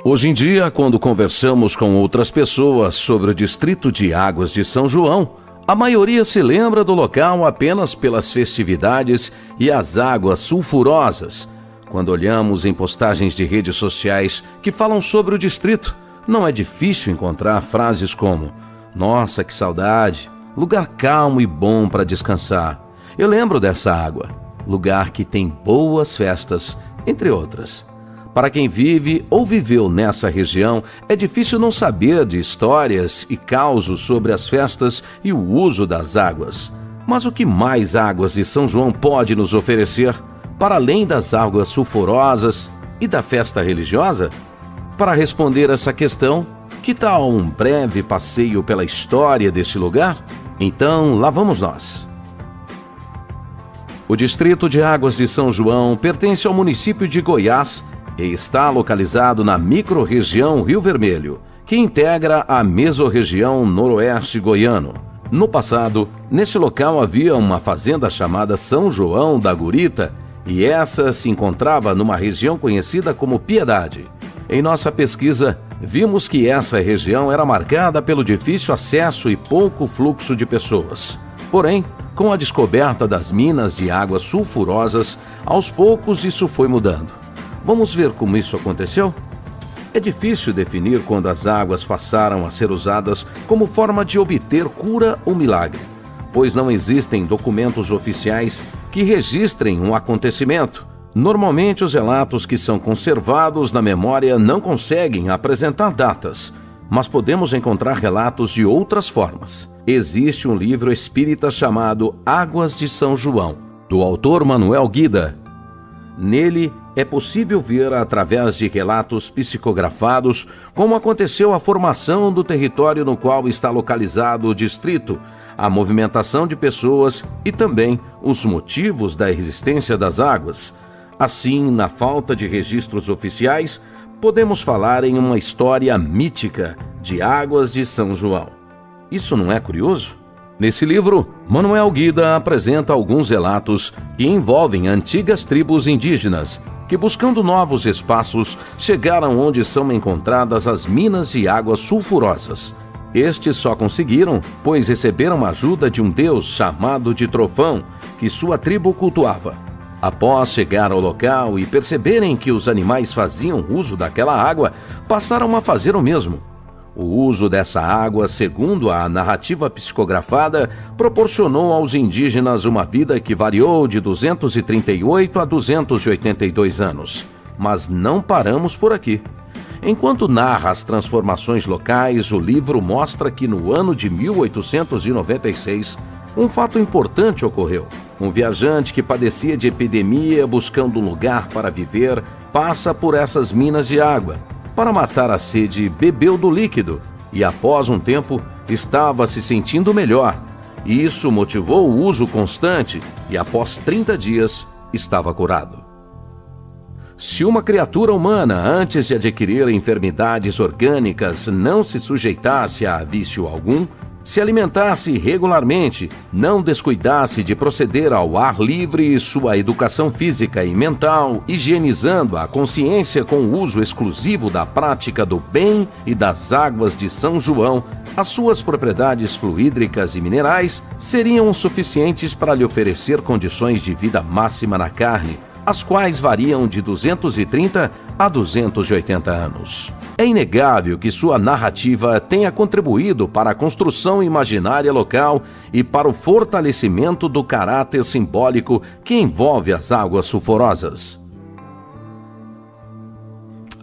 Hoje em dia, quando conversamos com outras pessoas sobre o distrito de Águas de São João, a maioria se lembra do local apenas pelas festividades e as águas sulfurosas. Quando olhamos em postagens de redes sociais que falam sobre o distrito, não é difícil encontrar frases como: "Nossa, que saudade! Lugar calmo e bom para descansar. Eu lembro dessa água. Lugar que tem boas festas", entre outras. Para quem vive ou viveu nessa região, é difícil não saber de histórias e causos sobre as festas e o uso das águas. Mas o que mais Águas de São João pode nos oferecer, para além das águas sulfurosas e da festa religiosa? Para responder essa questão, que tal um breve passeio pela história deste lugar? Então, lá vamos nós. O distrito de Águas de São João pertence ao município de Goiás e está localizado na microrregião Rio Vermelho, que integra a mesorregião noroeste goiano. No passado, nesse local havia uma fazenda chamada São João da Gurita, e essa se encontrava numa região conhecida como Piedade. Em nossa pesquisa, vimos que essa região era marcada pelo difícil acesso e pouco fluxo de pessoas. Porém, com a descoberta das minas de águas sulfurosas, aos poucos isso foi mudando. Vamos ver como isso aconteceu? É difícil definir quando as águas passaram a ser usadas como forma de obter cura ou milagre, pois não existem documentos oficiais que registrem um acontecimento. Normalmente, os relatos que são conservados na memória não conseguem apresentar datas, mas podemos encontrar relatos de outras formas. Existe um livro espírita chamado Águas de São João, do autor Manuel Guida. Nele, é possível ver, através de relatos psicografados, como aconteceu a formação do território no qual está localizado o distrito, a movimentação de pessoas e também os motivos da existência das águas. Assim, na falta de registros oficiais, podemos falar em uma história mítica de Águas de São João. Isso não é curioso? Nesse livro, Manuel Guida apresenta alguns relatos que envolvem antigas tribos indígenas que, buscando novos espaços, chegaram onde são encontradas as minas de águas sulfurosas. Estes só conseguiram, pois receberam a ajuda de um deus chamado de Trovão, que sua tribo cultuava. Após chegar ao local e perceberem que os animais faziam uso daquela água, passaram a fazer o mesmo. O uso dessa água, segundo a narrativa psicografada, proporcionou aos indígenas uma vida que variou de 238 a 282 anos. Mas não paramos por aqui. Enquanto narra as transformações locais, o livro mostra que no ano de 1896, um fato importante ocorreu. Um viajante que padecia de epidemia, buscando um lugar para viver, passa por essas minas de água. Para matar a sede, bebeu do líquido e, após um tempo, estava se sentindo melhor. Isso motivou o uso constante e, após 30 dias, estava curado. Se uma criatura humana, antes de adquirir enfermidades orgânicas, não se sujeitasse a vício algum, se alimentasse regularmente, não descuidasse de proceder ao ar livre, sua educação física e mental, higienizando a consciência com o uso exclusivo da prática do bem e das águas de São João, as suas propriedades fluídricas e minerais seriam suficientes para lhe oferecer condições de vida máxima na carne, as quais variam de 230 a 280 anos. É inegável que sua narrativa tenha contribuído para a construção imaginária local e para o fortalecimento do caráter simbólico que envolve as águas sulfurosas.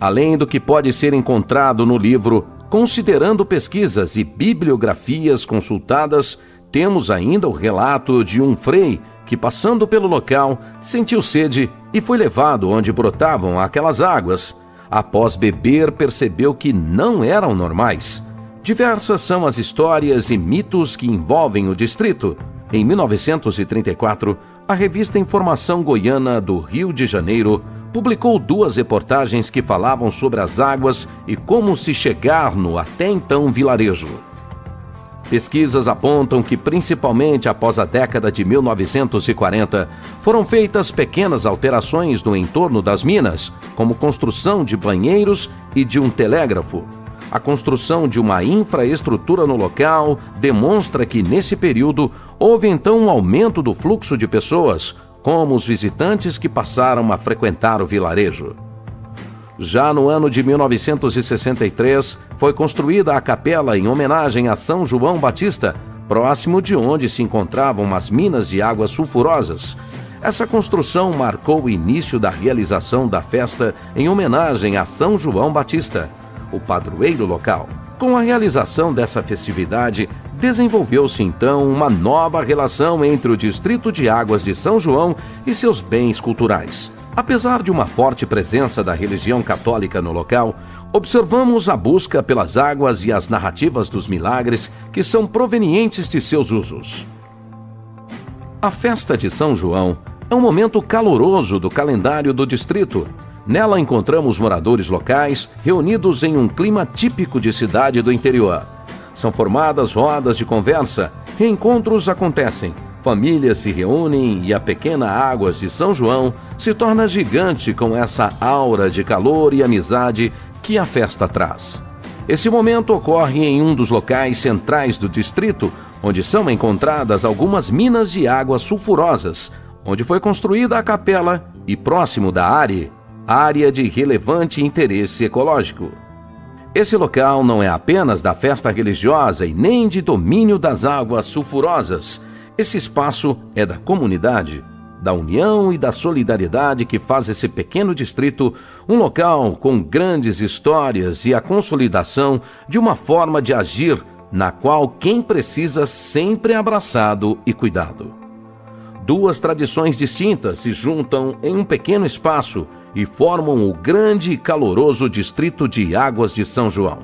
Além do que pode ser encontrado no livro, considerando pesquisas e bibliografias consultadas, temos ainda o relato de um frei que, passando pelo local, sentiu sede e foi levado onde brotavam aquelas águas. Após beber, percebeu que não eram normais. Diversas são as histórias e mitos que envolvem o distrito. Em 1934, a revista Informação Goiana do Rio de Janeiro publicou 2 reportagens que falavam sobre as águas e como se chegar no até então vilarejo. Pesquisas apontam que, principalmente após a década de 1940, foram feitas pequenas alterações no entorno das minas, como construção de banheiros e de um telégrafo. A construção de uma infraestrutura no local demonstra que, nesse período, houve então um aumento do fluxo de pessoas, como os visitantes que passaram a frequentar o vilarejo. Já no ano de 1963, foi construída a capela em homenagem a São João Batista, próximo de onde se encontravam as minas de águas sulfurosas. Essa construção marcou o início da realização da festa em homenagem a São João Batista, o padroeiro local. Com a realização dessa festividade, desenvolveu-se então uma nova relação entre o Distrito de Águas de São João e seus bens culturais. Apesar de uma forte presença da religião católica no local, observamos a busca pelas águas e as narrativas dos milagres que são provenientes de seus usos. A festa de São João é um momento caloroso do calendário do distrito. Nela encontramos moradores locais reunidos em um clima típico de cidade do interior. São formadas rodas de conversa, reencontros acontecem, famílias se reúnem e a pequena Águas de São João se torna gigante com essa aura de calor e amizade que a festa traz. Esse momento ocorre em um dos locais centrais do distrito, onde são encontradas algumas minas de águas sulfurosas, onde foi construída a capela e próximo da área de relevante interesse ecológico. Esse local não é apenas da festa religiosa e nem de domínio das águas sulfurosas. Esse espaço é da comunidade, da união e da solidariedade que faz esse pequeno distrito um local com grandes histórias e a consolidação de uma forma de agir na qual quem precisa sempre é abraçado e cuidado. Duas tradições distintas se juntam em um pequeno espaço e formam o grande e caloroso Distrito de Águas de São João.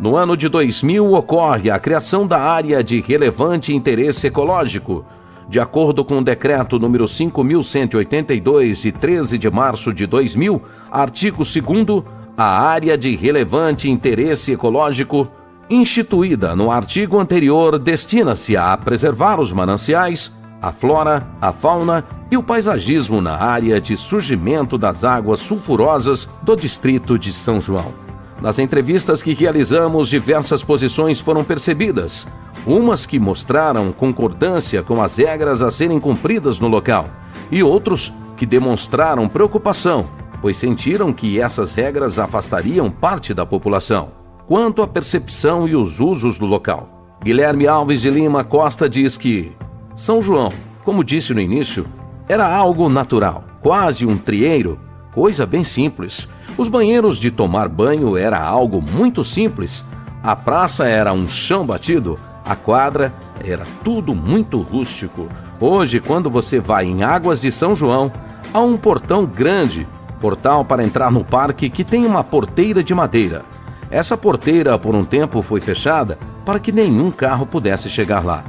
No ano de 2000 ocorre a criação da área de relevante interesse ecológico. De acordo com o decreto número 5.182, de 13 de março de 2000, artigo 2º, a área de relevante interesse ecológico, instituída no artigo anterior, destina-se a preservar os mananciais, a flora, a fauna e o paisagismo na área de surgimento das águas sulfurosas do Distrito de São João. Nas entrevistas que realizamos, diversas posições foram percebidas, umas que mostraram concordância com as regras a serem cumpridas no local, e outros que demonstraram preocupação, pois sentiram que essas regras afastariam parte da população. Quanto à percepção e os usos do local, Guilherme Alves de Lima Costa diz que São João, como disse no início, era algo natural, quase um trieiro, coisa bem simples. Os banheiros de tomar banho era algo muito simples. A praça era um chão batido, a quadra era tudo muito rústico. Hoje, quando você vai em Águas de São João, há um portão grande, portal para entrar no parque que tem uma porteira de madeira. Essa porteira, por um tempo, foi fechada para que nenhum carro pudesse chegar lá.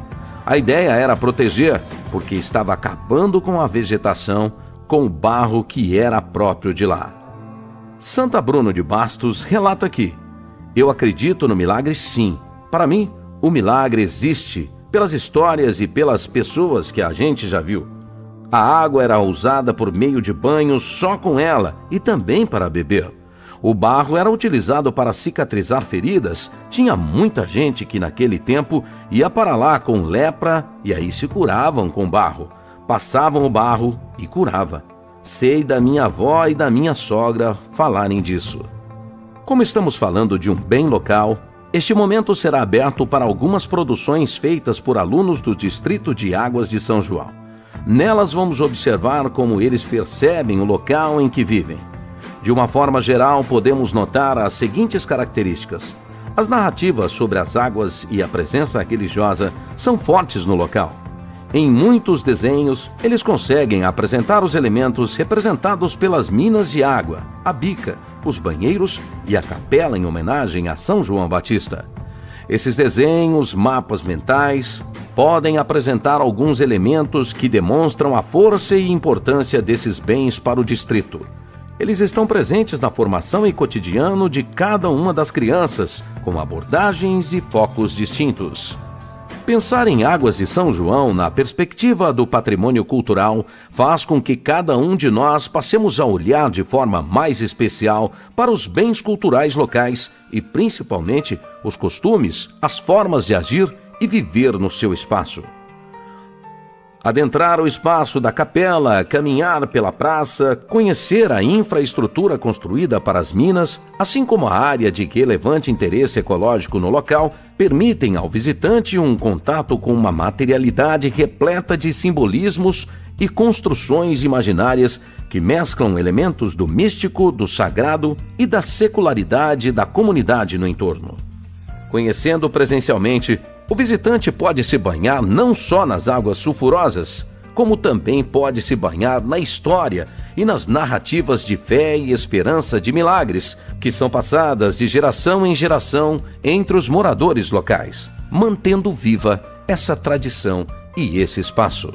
A ideia era proteger, porque estava acabando com a vegetação, com o barro que era próprio de lá. Santa Bruno de Bastos relata que eu acredito no milagre sim. Para mim, o milagre existe pelas histórias e pelas pessoas que a gente já viu. A água era usada por meio de banho só com ela e também para beber. O barro era utilizado para cicatrizar feridas. Tinha muita gente que naquele tempo ia para lá com lepra e aí se curavam com barro. Passavam o barro e curava. Sei da minha avó e da minha sogra falarem disso. Como estamos falando de um bem local, este momento será aberto para algumas produções feitas por alunos do Distrito de Águas de São João. Nelas vamos observar como eles percebem o local em que vivem. De uma forma geral, podemos notar as seguintes características. As narrativas sobre as águas e a presença religiosa são fortes no local. Em muitos desenhos, eles conseguem apresentar os elementos representados pelas minas de água, a bica, os banheiros e a capela em homenagem a São João Batista. Esses desenhos, mapas mentais, podem apresentar alguns elementos que demonstram a força e importância desses bens para o distrito. Eles estão presentes na formação e cotidiano de cada uma das crianças, com abordagens e focos distintos. Pensar em Águas de São João na perspectiva do patrimônio cultural faz com que cada um de nós passemos a olhar de forma mais especial para os bens culturais locais e, principalmente, os costumes, as formas de agir e viver no seu espaço. Adentrar o espaço da capela, caminhar pela praça, conhecer a infraestrutura construída para as minas, assim como a área de relevante interesse ecológico no local, permitem ao visitante um contato com uma materialidade repleta de simbolismos e construções imaginárias que mesclam elementos do místico, do sagrado e da secularidade da comunidade no entorno. Conhecendo presencialmente, o visitante pode se banhar não só nas águas sulfurosas, como também pode se banhar na história e nas narrativas de fé e esperança de milagres, que são passadas de geração em geração entre os moradores locais, mantendo viva essa tradição e esse espaço.